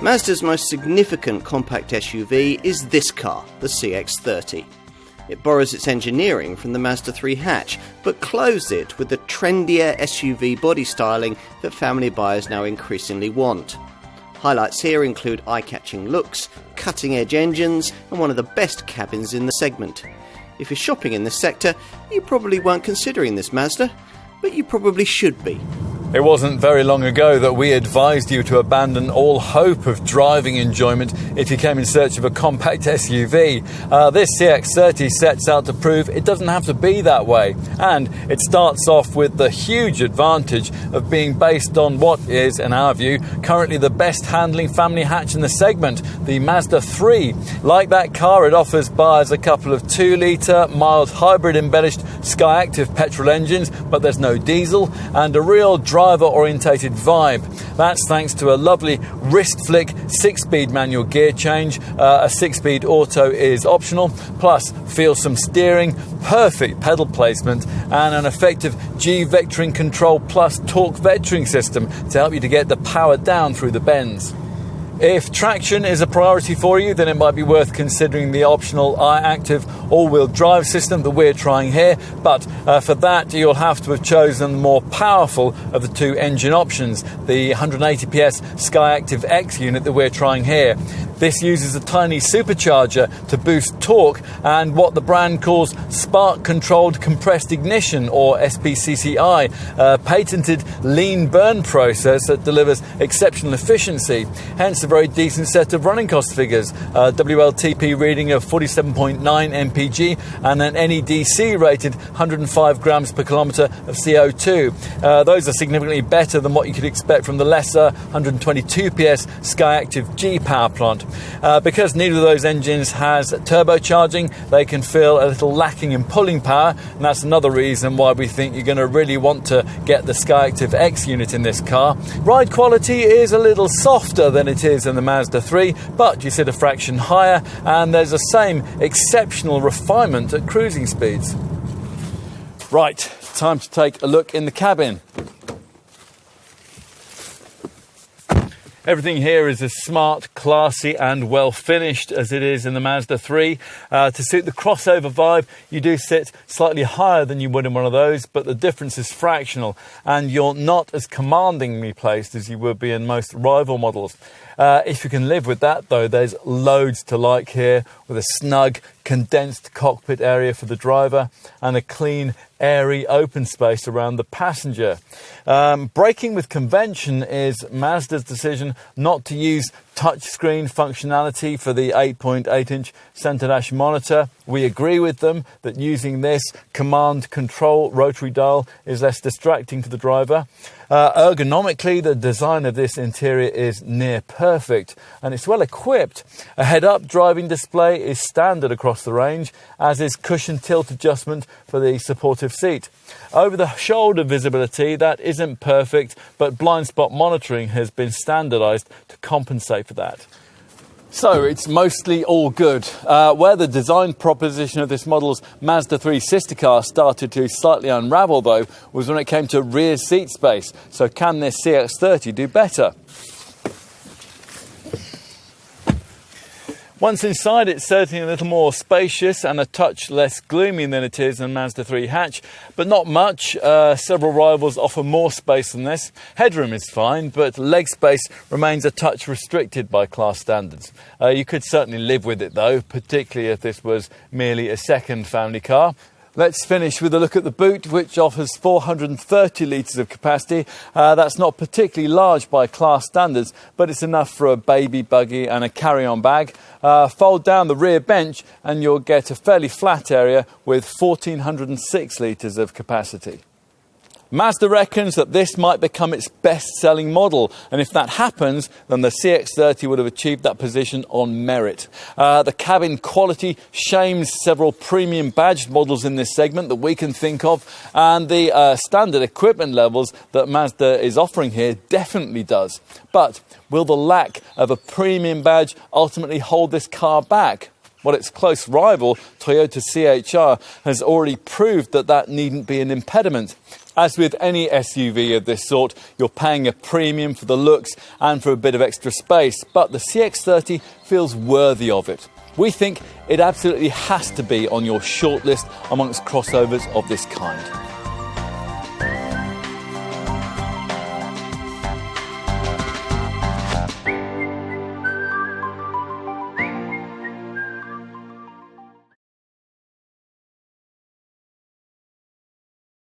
Mazda's most significant compact SUV is this car, the CX-30. It borrows its engineering from the Mazda 3 hatch, but clothes it with the trendier SUV body styling that family buyers now increasingly want. Highlights here include eye-catching looks, cutting-edge engines, and one of the best cabins in the segment. If you're shopping in this sector, you probably weren't considering this Mazda, but you probably should be. It wasn't very long ago that we advised you to abandon all hope of driving enjoyment if you came in search of a compact SUV. This CX-30 sets out to prove it doesn't have to be that way. And it starts off with the huge advantage of being based on what is, in our view, currently the best handling family hatch in the segment, the Mazda 3. Like that car, it offers buyers a couple of 2-litre, mild hybrid embellished Skyactiv petrol engines, but there's no diesel, and a real driver-orientated vibe. That's thanks to a lovely wrist flick 6-speed manual gear change. A 6-speed auto is optional, plus feel some steering, perfect pedal placement, and an effective G-vectoring control plus torque vectoring system to help you to get the power down through the bends. If traction is a priority for you, then it might be worth considering the optional iActive all-wheel drive system that we're trying here, but for that you'll have to have chosen the more powerful of the two engine options, the 180 PS Skyactiv X unit that we're trying here. This uses a tiny supercharger to boost torque and what the brand calls spark-controlled compressed ignition, or SPCCI, a patented lean burn process that delivers exceptional efficiency, hence a very decent set of running cost figures, WLTP reading of 47.9 mpg and an NEDC rated 105 grams per kilometre of CO2. Those are significantly better than what you could expect from the lesser 122 PS Skyactiv G power plant. Because neither of those engines has turbocharging, they can feel a little lacking in pulling power, and that's another reason why we think you're going to really want to get the Skyactiv X unit in this car. Ride quality is a little softer than it is in the Mazda 3, but you sit a fraction higher and there's the same exceptional refinement at cruising speeds. Right, time to take a look in the cabin. Everything here is as smart, classy and well finished as it is in the Mazda 3. To suit the crossover vibe, you do sit slightly higher than you would in one of those, but the difference is fractional and you're not as commandingly placed as you would be in most rival models. If you can live with that, though, there's loads to like here, with a snug, condensed cockpit area for the driver and a clean, airy, open space around the passenger. Breaking with convention is Mazda's decision not to use touchscreen functionality for the 8.8-inch centre dash monitor. We agree with them that using this command control rotary dial is less distracting to the driver. Ergonomically, the design of this interior is near perfect and it's well equipped. A head-up driving display is standard across the range, as is cushion tilt adjustment for the supportive seat. Over-the-shoulder visibility, that isn't perfect, but blind spot monitoring has been standardised to compensate for that. So it's mostly all good. Where the design proposition of this model's Mazda 3 sister car started to slightly unravel, though, was when it came to rear seat space. So can this CX-30 do better? Once inside, it's certainly a little more spacious and a touch less gloomy than it is in Mazda 3 hatch, but not much. Several rivals offer more space than this. Headroom is fine, but leg space remains a touch restricted by class standards. You could certainly live with it, though, particularly if this was merely a second family car. Let's finish with a look at the boot, which offers 430 litres of capacity. That's not particularly large by class standards, but it's enough for a baby buggy and a carry-on bag. Fold down the rear bench and you'll get a fairly flat area with 1,406 litres of capacity. Mazda reckons that this might become its best-selling model, and if that happens, then the CX-30 would have achieved that position on merit. The cabin quality shames several premium badged models in this segment that we can think of, and the standard equipment levels that Mazda is offering here definitely does. But will the lack of a premium badge ultimately hold this car back? Well, its close rival, Toyota CHR, has already proved that that needn't be an impediment. As with any SUV of this sort, you're paying a premium for the looks and for a bit of extra space, but the CX-30 feels worthy of it. We think it absolutely has to be on your shortlist amongst crossovers of this kind.